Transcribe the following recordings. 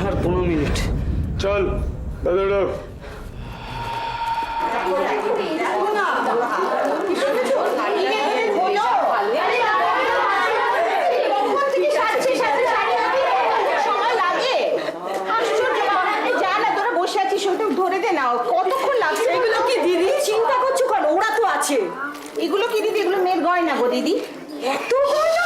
আর 15 minute. চল দাদা ধরে দে না, কতক্ষণ লাগছে? এগুলো কি দিদি চিন্তা করছো কেন? ওরা তো আছে। এগুলো কি দিদি? এগুলো মেয়ের গয়না গো দিদি। এত গয়না?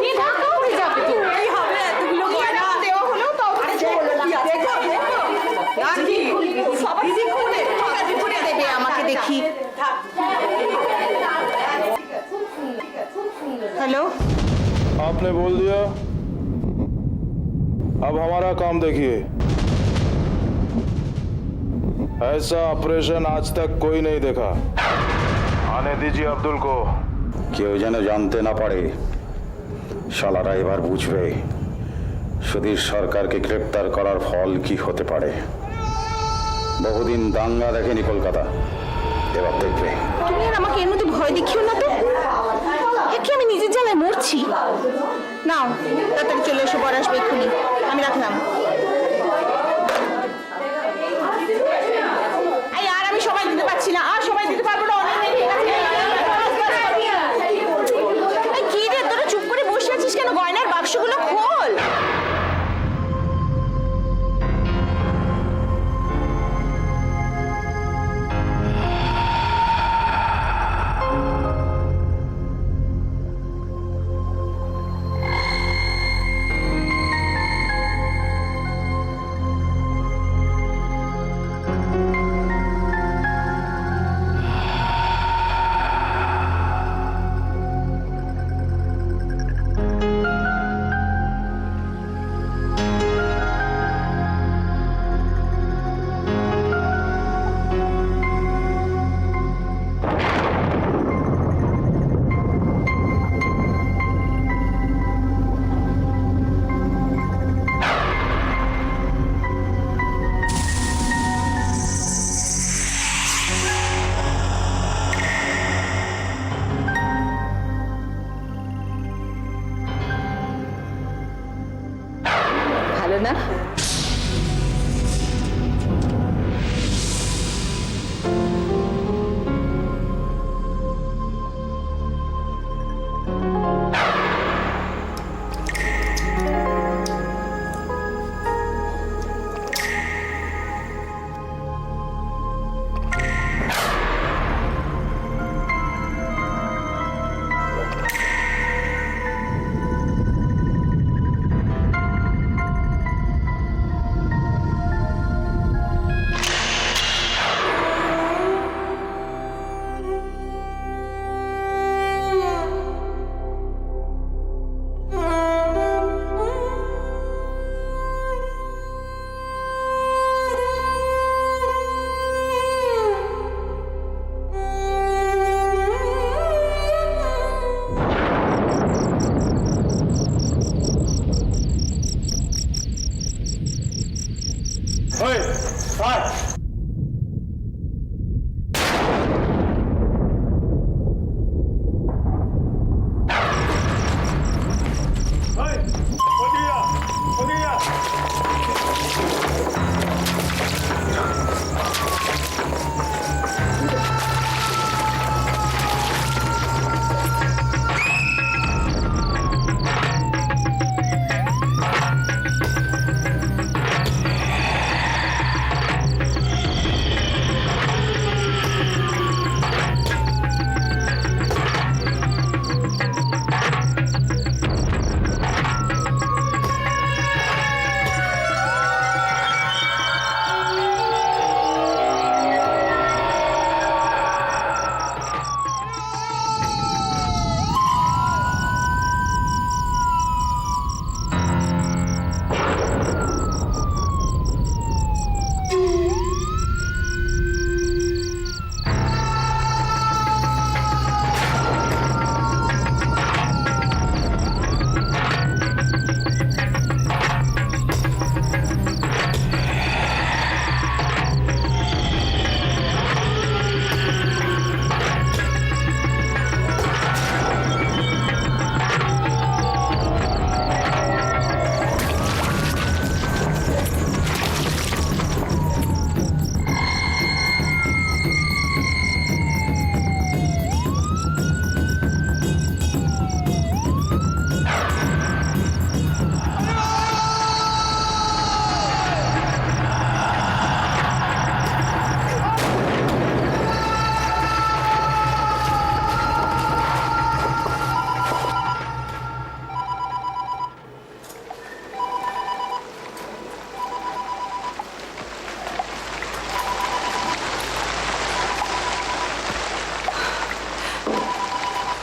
মেয়ে ঢাকা হয়ে যাবে তো। এই হবে এতগুলো গয়না দেওয়া হলেও তাও কিছু হলো না। দেখো সবাই দিদি খুলে করে দেবে আমাকে দেখি। हेलो, आपने बोल दिया, अब हमारा काम देखिए। ऐसा ऑपरेशन आज तक कोई नहीं देखा। आने दीजिए अब्दुल को। কেউ যেন জানতে না পারে। শালারা এবার বুঝবে সুধীর সরকারকে গ্রেপ্তার করার ফল কি হতে পারে। বহুদিন দাঙ্গা দেখেনি কলকাতা, এবার দেখবে। তুমি আর আমাকে এর মধ্যে ভয় দেখিও না তো। কি আমি নিজের জ্বালায় মরছি? নাও তাড়াতাড়ি চলে এসো, বর আসবে এক্ষুনি। আমি রাখলাম। এই আর আমি সময় দিতে পারছি না, আর সময় দিতে পারবো না। অনেক দেরি হয়ে গেছে। এই কি রে, তোরা চুপ করে বসে আছিস কেন? গয়নার বাক্সগুলো খোল। ভালো না?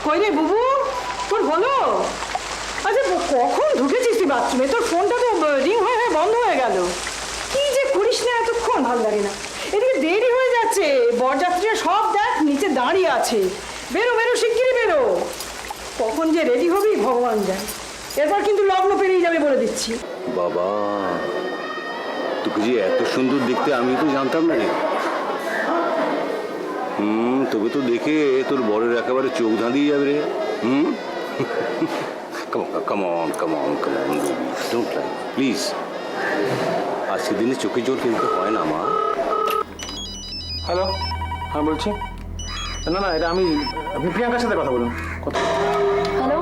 কই রে বুবু, তোর হলো? আচ্ছা কখন ঢুকেছিস তুই বাথরুমে? তোর ফোনটা তো রিং হয়ে হয়ে বন্ধ হয়ে গেল। কি যে করিস না এতক্ষণ, ভালো লাগে না। এদিকে দেরি হয়ে যাচ্ছে, বরযাত্রীরা সব দেখ নিচে দাঁড়িয়ে আছে। বেরো বেরো, শিগগিরই বেরো। কখন যে রেডি হবি ভগবান জানে। এরপর কিন্তু লগ্ন পেরিয়ে যাবে বলে দিচ্ছি। বাবা, তোকে যে এত সুন্দর দেখতে আমি তো জানতাম না রে। তবে তো দেখে তোর বরের একেবারে চোখ ধাঁধিয়ে যাবে রে। Come on don't lie please. আজকের দিনে চোখে জোর কিন্তু হয় না মা। হ্যালো, হ্যাঁ বলছি। না না, এটা আমি, আপনি প্রিয়াঙ্কার সাথে কথা বলুন। হ্যালো,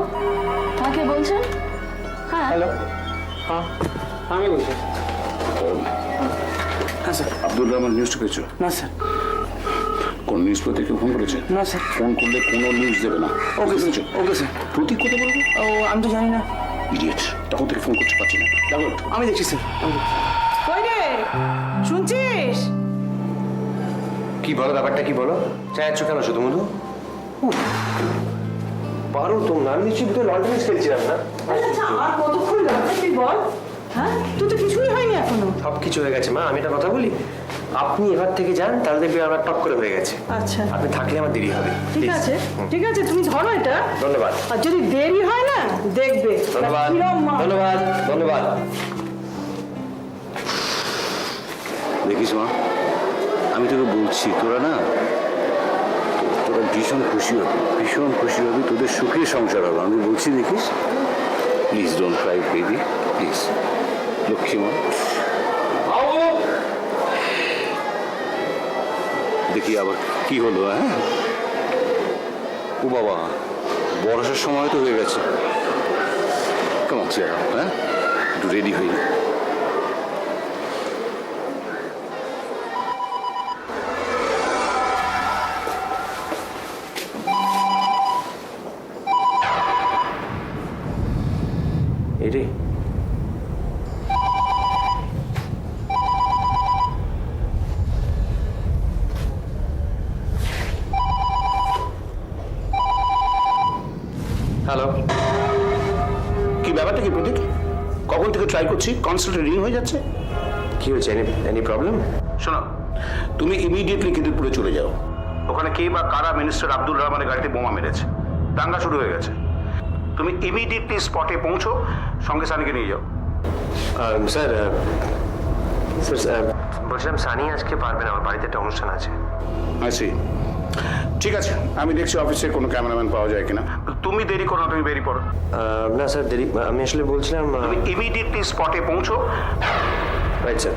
হ্যাঁ কে বলছেন? হ্যাঁ হ্যালো, হ্যাঁ আমি বলছি। হ্যাঁ স্যার। আব্দুল রহমান নিউজটা পেয়েছো? না স্যার। কোন নিউজ পেতে ফোন করেছে? না স্যার। ফোন করলে কোনো নিউজ দেবে না। Okay sir, okay sir. প্রতীক কথা বলবো? ও আমি তো জানি না। ইডিয়েট, তখন থেকে ফোন করতে পারছি না। দেখো আমি দেখছি স্যার। কই রে, শুনছিস? কি বলো, ব্যাপারটা কি বলো? চাইছো কেন শুধু মধু? পারো তোমরা, আমি নিশ্চয়ই ভিতরে লন টেনিস খেলছিলাম না। আচ্ছা আর কতক্ষণ লাগবে তুই বল। হ্যাঁ, তুই তো কিছুই হয়নি এখনো। সব কিছু হয়ে গেছে মা, আমি একটা কথা বলি। আপনি এবার থেকে যান, তাহলে দেখবি আমার টক করে হয়ে গেছে। আচ্ছা আপনি থাকলে আমার দেরি হবে। ঠিক Please. আছে, ঠিক আছে, তুমি ধরো এটা। ধন্যবাদ। আর যদি দেরি হয় না, দেখবে ধন্যবাদ কিরম মা- ধন্যবাদ ধন্যবাদ। দেখিস মা, আমি তোকে বলছি, তোরা না, তোরা ভীষণ খুশি হবি, তোদের সুখে সংসার হবে। আমি বলছি, দেখিস। Please don't Cry baby, please. Lakshmi মা, দেখি আবার কি হলো। হ্যাঁ, ও বাবা, বর্ষার সময় তো হয়ে গেছে। কেমন চেয়ার, হ্যাঁ, একটু রেডি হই। এরে হ্যালো, কি ব্যাপারটা কি প্রতীক? কখন থেকে ট্রাই করছি, কনস্ট্যান্ট রিং হয়ে যাচ্ছে। কি হয়েছে? Any problem? শোনো, তুমি ইমিডিয়েটলি খিদিরপুরে চলে যাও। ওখানে কে বা কারা মিনিস্টার আব্দুল রহমানের গাড়িতে বোমা মেরেছে, দাঙ্গা শুরু হয়ে গেছে। তুমি ইমিডিয়েটলি স্পটে পৌঁছো, সঙ্গে সানিকে নিয়ে যাও। স্যার বলছিলাম সানি আজকে পারবে না, আমার বাড়িতে একটা অনুষ্ঠান আছে। আছি, ঠিক আছে, আমি দেখছি অফিসে কোনো ক্যামেরাম্যান পাওয়া যায় কিনা। তুমি দেরি করো না, তুমি বেরিয়ে পড়ো। না স্যার দেরি, আমি আসলে বলছিলাম তুমি ইমিডিয়েটলি স্পটে পৌঁছো। Right sir.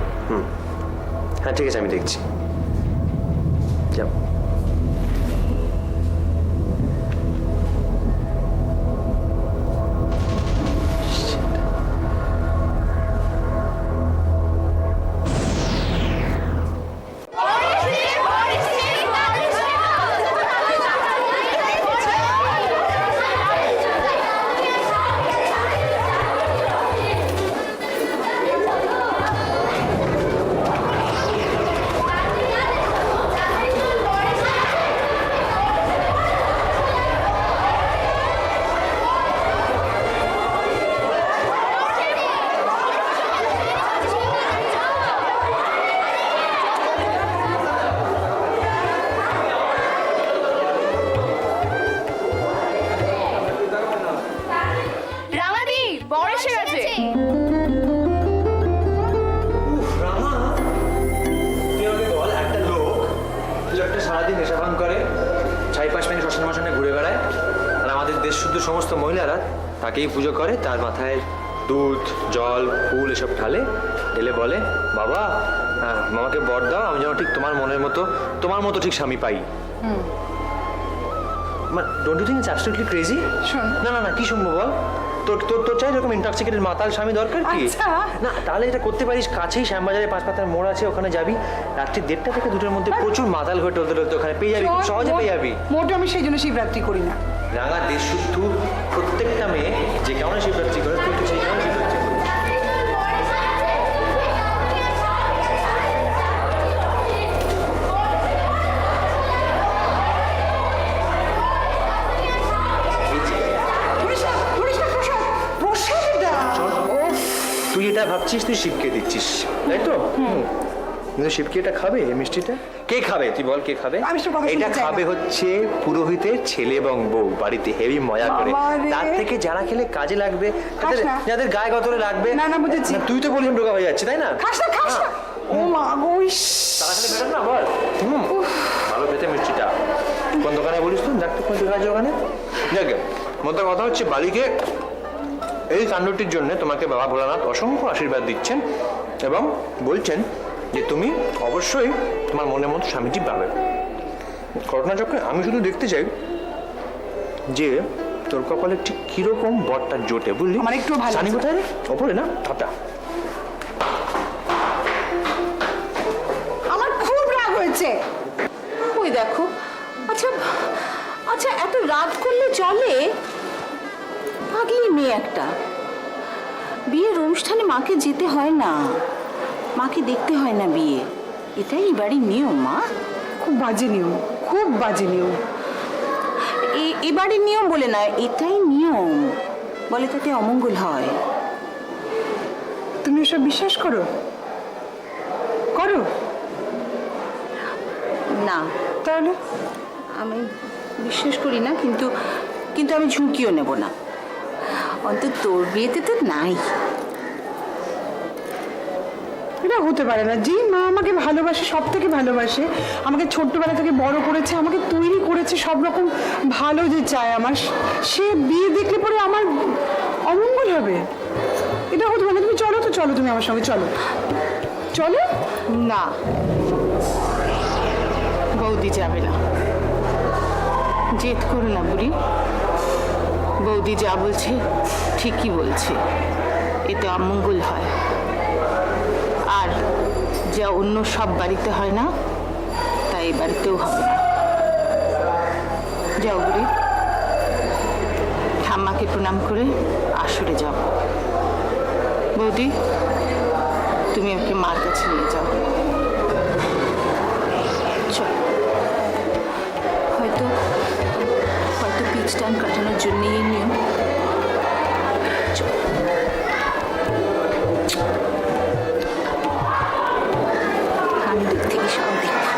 হ্যাঁ ঠিক আছে, আমি দেখছি। যাও। রাঙাদি বর এসে গেছে। একটা লোকটা সারাদিন নেশাভান করে, 4-5 মিনিট শ্মশান মশানে ঘুরে বেড়ায়, আর আমাদের দেশ শুদ্ধ সমস্ত মহিলারা তাকেই পুজো করে। তার মাথায় দুধ, জল, ফুল এসব ঢালে, ঢেলে বলে, বাবা মামাকে বর দাও, আমি যেন ঠিক তোমার মতো ঠিক স্বামী পাই। Don't you think it's absolutely crazy? না না না, কি শুনবো বল? তোর তোর তোর চাই এরকম ইন্টক্সিকেটেড মাতাল স্বামী দরকার কি? না, তাহলে এটা করতে পারিস, কাছেই শ্যামবাজারে 5 পাতার মোড় আছে, ওখানে যাবি, রাত্রি 1:30 থেকে 2টার মধ্যে প্রচুর মাতাল ঘটে টলতে ওখানে পেয়ে যাবি, খুব সহজে পেয়ে যাবি। মোটে আমি সেই জন্য শিবরাত্রি করি না। রাঙা দেশ শুদ্ধ প্রত্যেকটা মেয়ে যে কেমন শিবরাত্রি করে, তুই তো সেই কেমন শিবরাত্রি করিস। ভাবছিস তুই শিবকে দিচ্ছিস, তাই তো? কিন্তু শিব কি এটা খাবে, এই মিষ্টিটা? কে খাবে তুই বল, কে খাবে? আমি সব কথা শুনতে এটা চাই না। খাবে হচ্ছে পুরোহিতের ছেলে এবং বউ, বাড়িতে হেভি মজা করে। বাবা রে। তার থেকে যারা খেলে কাজে লাগবে, যাদের না। যাদের গায়ে গতরে লাগবে। না, না, বুঝেছি। তুই তো বলছিস ঢোকা হয়ে যাচ্ছে, তাই না? খাস না খাস না ও মা গো ইস। তারা খেলে বেরোন না বল। ভালো পেতে মিষ্টিটা। কোন দোকানে বলিস তুই? দেখ তো কোন দোকানে আছে ওখানে। দেখে মোদ্দা কথা হচ্ছে বালিকে এই কাণ্ডটির জন্য তোমাকে বাবা ভোলানাথ অসংখ্য আশীর্বাদ দিচ্ছেন এবং বলছেন যে তুমি অবশ্যই তোমার মনের মতো স্বামীজি পাবে। ঘটনাচক্রে আমি শুধু দেখতে চাই যে তোর কপালে ঠিক কিরকম বরটা জোটে, বুঝলি? আমার একটু ভালো জানি আছে। কোথায় রে? ওপরে না, টাটা। আমার খুব রাগ হয়েছে। ওই দেখো, আচ্ছা আচ্ছা এত রাত করলে চলে? পাগলি মেয়ে একটা। বিয়ের অনুষ্ঠানে মাকে যেতে হয় না, মাকে দেখতে হয় না বিয়ে, এটাই এই বাড়ির নিয়ম মা। খুব বাজে নিয়ম, খুব বাজে নিয়ম। এ বাড়ির নিয়ম বলে নয়, এটাই নিয়ম বলে, তাতে অমঙ্গল হয়। তুমি এসব বিশ্বাস করো? করো না, তাহলে? আমি বিশ্বাস করি না, কিন্তু কিন্তু আমি ঝুঁকিও নেব না। অন্তত তোর বিয়েতে তো নাই। এটা হতে পারে না। যেই মা আমাকে ভালোবাসে, সব থেকে ভালোবাসে, আমাকে ছোট্টবেলা থেকে বড় করেছে, আমাকে তৈরি করেছে সব রকম ভালো যে চায় আমার, সে বিয়ে দেখলে পরে আমার অমঙ্গল হবে? এটা হতে পারে না। তুমি চলো তো, চলো তুমি আমার সঙ্গে চলো, চলো। না, বৌদি যাবে না। জেদ করো না বুড়ি, বৌদি যা বলছে ঠিকই বলছে, এতে অমঙ্গল হয়। আর যা অন্য সব বাড়িতে হয় না, তাই এই বাড়িতেও হবে না। যাও বুড়ি, ঠাম্মাকে প্রণাম করে আসরে যাও। বৌদি, তুমি ওকে মার কাছে নিয়ে যাও। চল, হয়তো হয়তো পিচ টাইম কাটানোর জন্য এই নিয়ম। চল। আমি দিক থেকে সব দেখব।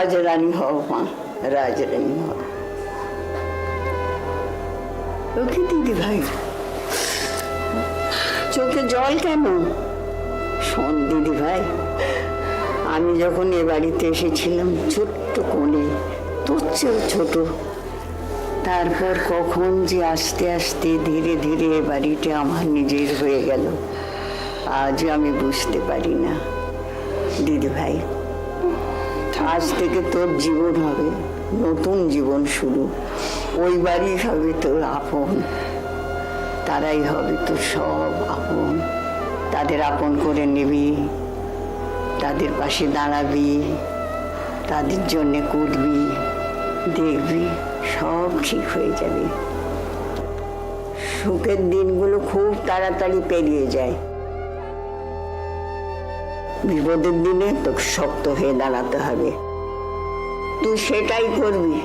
রাজরানী হও মা, রাজরানী হও। ওকে দিদি ভাই, চোখে জল কেন? শোন দিদি ভাই, আমি যখন এ বাড়িতে এসেছিলাম ছোট্ট কোণে, তোর চেয়েও ছোট, তারপর কখন যে আস্তে আস্তে ধীরে ধীরে এ বাড়িটা আমার নিজের হয়ে গেল, আজও আমি বুঝতে পারি না। দিদি ভাই, আজ থেকে তোর জীবন হবে নতুন জীবন শুরু। ওই বাড়ি হবে তোর আপন, তারাই হবে তোর সব আপন। তাদের আপন করে নিবি, তাদের পাশে দাঁড়াবি, তাদের জন্যে করবি, দেখবি সব ঠিক হয়ে যাবে। সুখের দিনগুলো খুব তাড়াতাড়ি পেরিয়ে যায়, বিপদের দিনে তোকে শক্ত হয়ে দাঁড়াতে হবে। তুই সেটাই করবি,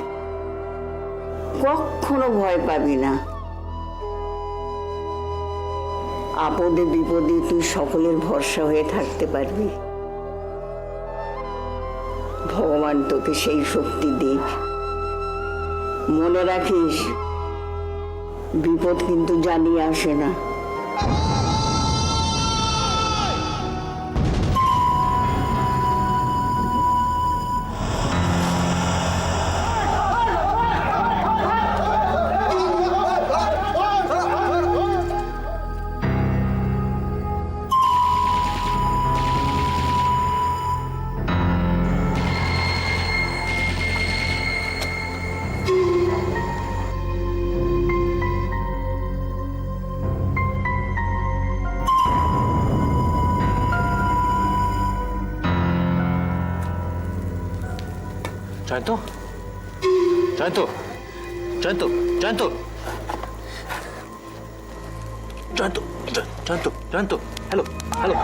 কখনো ভয় পাবি না। আপদে বিপদে তুই সকলের ভরসা হয়ে থাকতে পারবি। ভগবান তোকে সেই শক্তি দিক। মনে রাখিস, বিপদ কিন্তু জানিয়ে আসে না। Jayanta, Jayanta, Jayanta, Jayanta, Jayanta, Jayanta, Jayanta, hello, hello.